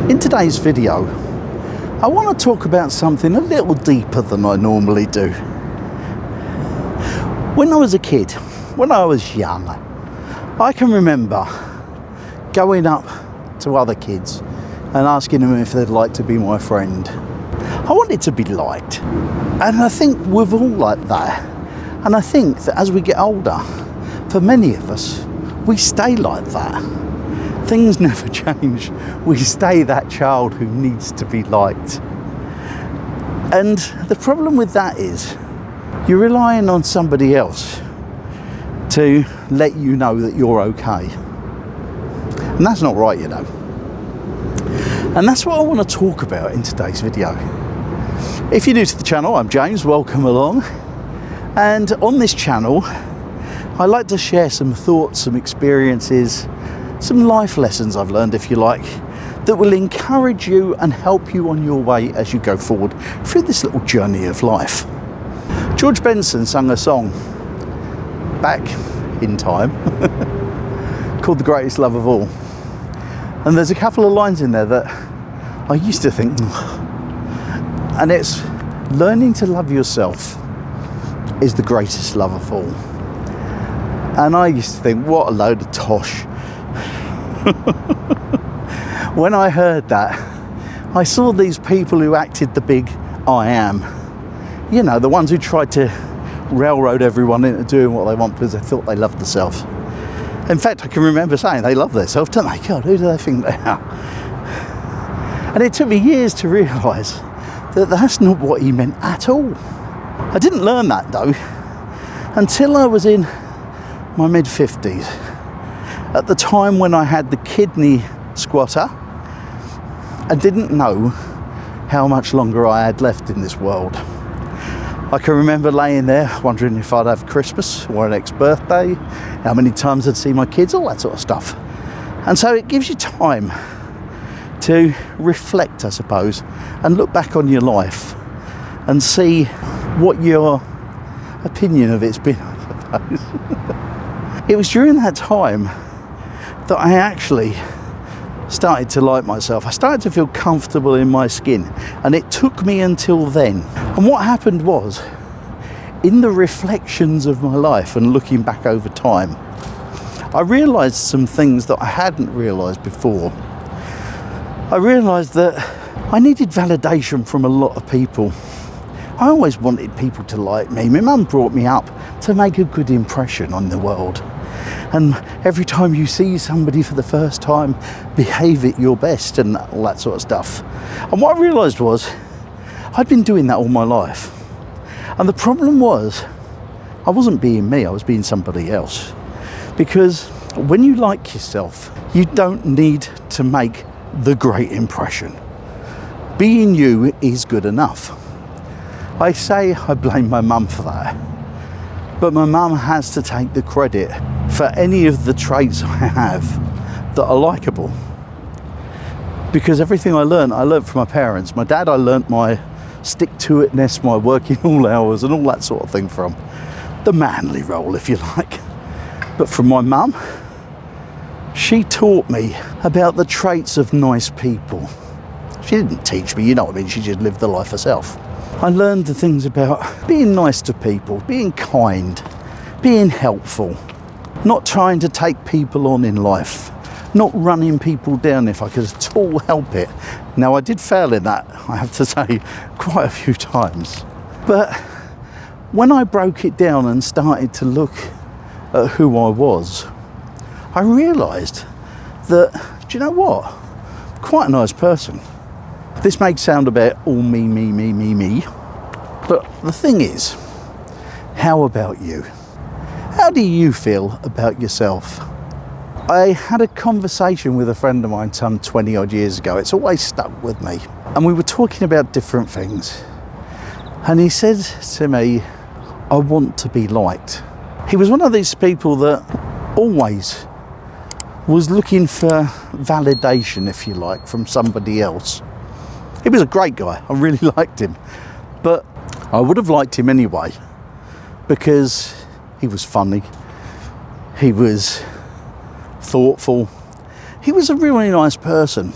In today's video, I want to talk about something a little deeper than I normally do. When I was a kid, when I was young, I can remember going up to other kids and asking them if they'd like to be my friend. I wanted to be liked, and I think we're all like that. And I think that as we get older, for many of us, we stay like that. Things never change. We stay that child who needs to be liked. And the problem with that is you're relying on somebody else to let you know that you're okay. And that's not right, you know. And that's what I want to talk about in today's video. If you're new to the channel, I'm James, welcome along. And on this channel, I like to share some thoughts, some experiences, some life lessons I've learned, if you like, that will encourage you and help you on your way as you go forward through this little journey of life. George Benson sung a song back in time called The Greatest Love of All. And there's a couple of lines in there that I used to think, and it's learning to love yourself is the greatest love of all. And I used to think, what a load of tosh. When I heard that, I saw these people who acted the big I am. You know, the ones who tried to railroad everyone into doing what they want because they thought they loved themselves. In fact, I can remember saying they love themselves, don't they? God, who do they think they are? And it took me years to realise that that's not what he meant at all. I didn't learn that though until I was in my mid-50s. At the time when I had the kidney squatter, I didn't know how much longer I had left in this world. I can remember laying there wondering if I'd have Christmas or an next birthday, how many times I'd see my kids, all that sort of stuff. And so it gives you time to reflect, I suppose, and look back on your life and see what your opinion of it's been, I suppose. It was during that time that I actually started to like myself. I started to feel comfortable in my skin, and it took me until then. And what happened was, in the reflections of my life and looking back over time, I realised some things that I hadn't realised before. I realised that I needed validation from a lot of people. I always wanted people to like me. My mum brought me up to make a good impression on the world. And every time you see somebody for the first time, behave at your best and all that sort of stuff. And what I realised was, I'd been doing that all my life. And the problem was, I wasn't being me, I was being somebody else. Because when you like yourself, you don't need to make the great impression. Being you is good enough. I say I blame my mum for that. But my mum has to take the credit for any of the traits I have that are likeable. Because everything I learned from my parents. My dad, I learnt my stick-to-itness, my working all hours and all that sort of thing from. The manly role, if you like. But from my mum, she taught me about the traits of nice people. She didn't teach me, you know what I mean, she just lived the life herself. I learned the things about being nice to people, being kind, being helpful, not trying to take people on in life, not running people down if I could at all help it. Now, I did fail in that, I have to say, quite a few times. But when I broke it down and started to look at who I was, I realised that, do you know what? I'm quite a nice person. This may sound about all me. But the thing is, how about you? How do you feel about yourself? I had a conversation with a friend of mine some 20 odd years ago. It's always stuck with me. And we were talking about different things. And he said to me, I want to be liked. He was one of these people that always was looking for validation, if you like, from somebody else. He was a great guy, I really liked him, but I would have liked him anyway because he was funny, he was thoughtful, he was a really nice person.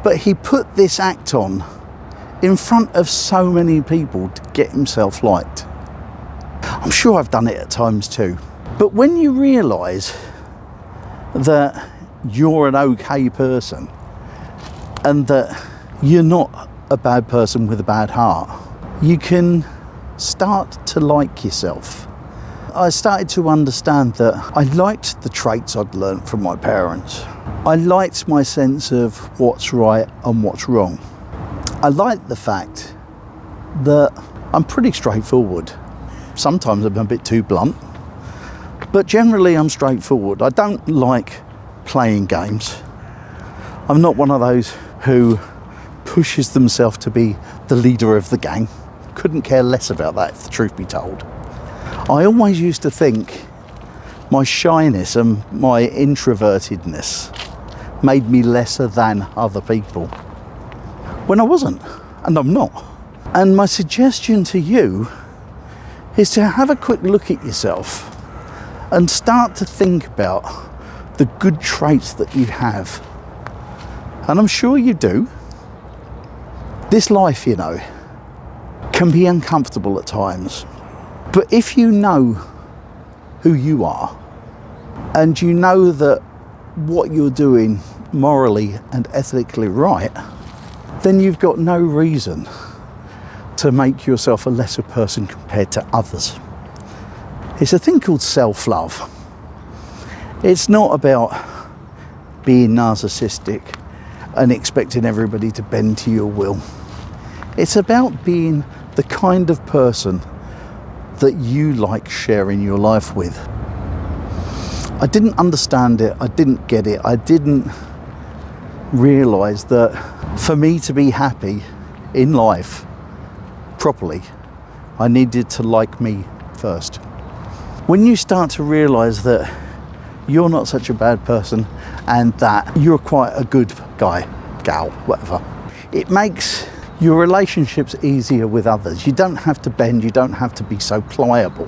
But he put this act on in front of so many people to get himself liked. I'm sure I've done it at times too. But when you realise that you're an okay person and that you're not a bad person with a bad heart, you can start to like yourself. I started to understand that I liked the traits I'd learnt from my parents. I liked my sense of what's right and what's wrong. I liked the fact that I'm pretty straightforward. Sometimes I'm a bit too blunt, but generally I'm straightforward. I don't like playing games. I'm not one of those who pushes themselves to be the leader of the gang. Couldn't care less about that, if the truth be told. I always used to think my shyness and my introvertedness made me lesser than other people, when I wasn't, and I'm not. And my suggestion to you is to have a quick look at yourself and start to think about the good traits that you have. And I'm sure you do. This life, you know, can be uncomfortable at times. But if you know who you are, and you know that what you're doing morally and ethically right, then you've got no reason to make yourself a lesser person compared to others. It's a thing called self-love. It's not about being narcissistic and expecting everybody to bend to your will. It's about being the kind of person that you like sharing your life with. I didn't understand it, I didn't get it, I didn't realise that for me to be happy in life properly, I needed to like me first. When you start to realise that you're not such a bad person and that you're quite a good guy, gal, whatever, it makes your relationships easier with others. You don't have to bend, you don't have to be so pliable.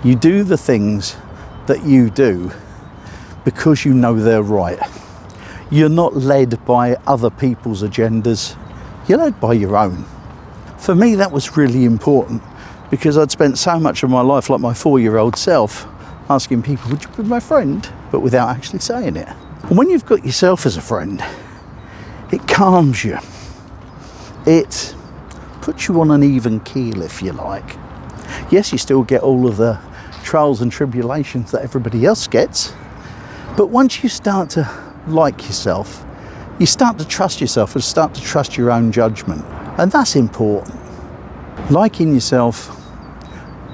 You do the things that you do because you know they're right. You're not led by other people's agendas, you're led by your own. For me, that was really important because I'd spent so much of my life like my 4-year-old self asking people, would you be my friend? But without actually saying it. And when you've got yourself as a friend, it calms you. It puts you on an even keel, if you like. Yes, you still get all of the trials and tribulations that everybody else gets, but once you start to like yourself, you start to trust yourself and start to trust your own judgment, and that's important. Liking yourself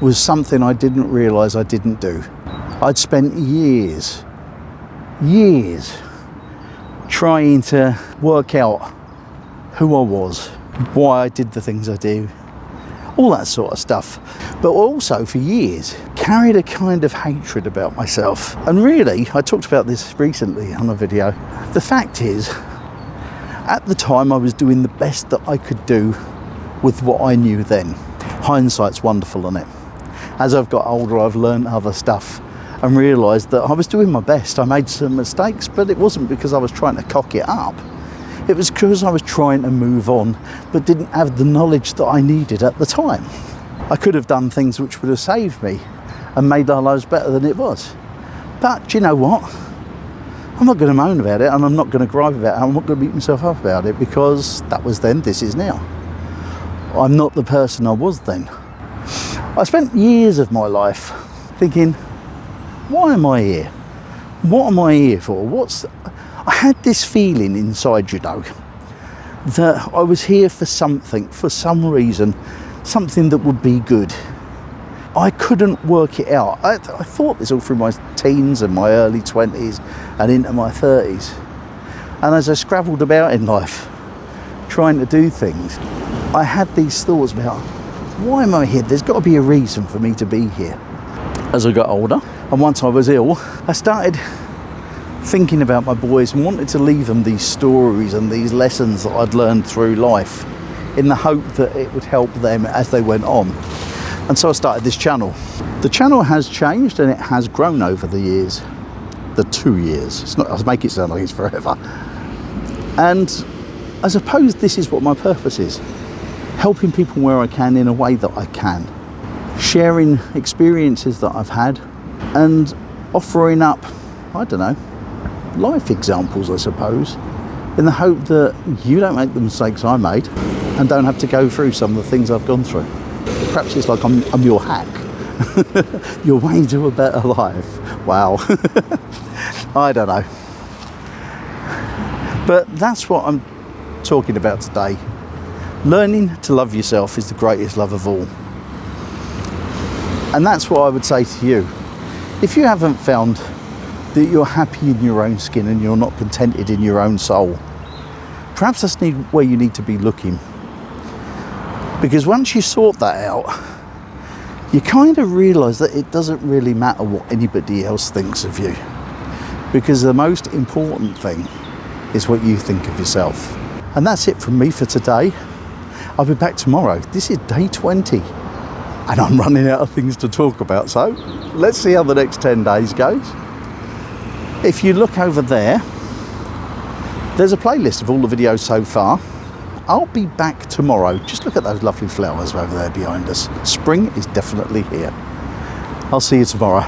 was something I didn't realise I didn't do. I'd spent years trying to work out who I was, why I did the things I do, all that sort of stuff. But also for years carried a kind of hatred about myself. And really, I talked about this recently on a video. The fact is, at the time I was doing the best that I could do with what I knew then. Hindsight's wonderful, isn't it? As I've got older, I've learned other stuff and realised that I was doing my best. I made some mistakes, but it wasn't because I was trying to cock it up. It was because I was trying to move on, but didn't have the knowledge that I needed at the time. I could have done things which would have saved me and made our lives better than it was. But do you know what? I'm not going to moan about it, and I'm not going to gripe about it. I'm not going to beat myself up about it, because that was then, this is now. I'm not the person I was then. I spent years of my life thinking, why am I here? What am I here for? I had this feeling inside, you know, that I was here for something, for some reason, something that would be good. I couldn't work it out. I thought this all through my teens and my early 20s and into my 30s. And as I scrabbled about in life, trying to do things, I had these thoughts about, why am I here? There's got to be a reason for me to be here. As I got older, and once I was ill, I started thinking about my boys and wanted to leave them these stories and these lessons that I'd learned through life, in the hope that it would help them as they went on. And so I started this channel. The channel has changed and it has grown over the years. The 2 years. It's not, I make it sound like it's forever. And I suppose this is what my purpose is. Helping people where I can in a way that I can. Sharing experiences that I've had and offering up, I don't know, life examples, I suppose, in the hope that you don't make the mistakes I made and don't have to go through some of the things I've gone through. Perhaps it's like I'm your hack. Your way to a better life. Wow. I don't know. But that's what I'm talking about today. Learning to love yourself is the greatest love of all. And that's what I would say to you. If you haven't found that you're happy in your own skin and you're not contented in your own soul, perhaps that's where you need to be looking. Because once you sort that out, you kind of realise that it doesn't really matter what anybody else thinks of you. Because the most important thing is what you think of yourself. And that's it from me for today. I'll be back tomorrow. This is day 20. And I'm running out of things to talk about. So let's see how the next 10 days goes. If you look over there, there's a playlist of all the videos so far. I'll be back tomorrow. Just look at those lovely flowers over there behind us. Spring is definitely here. I'll see you tomorrow.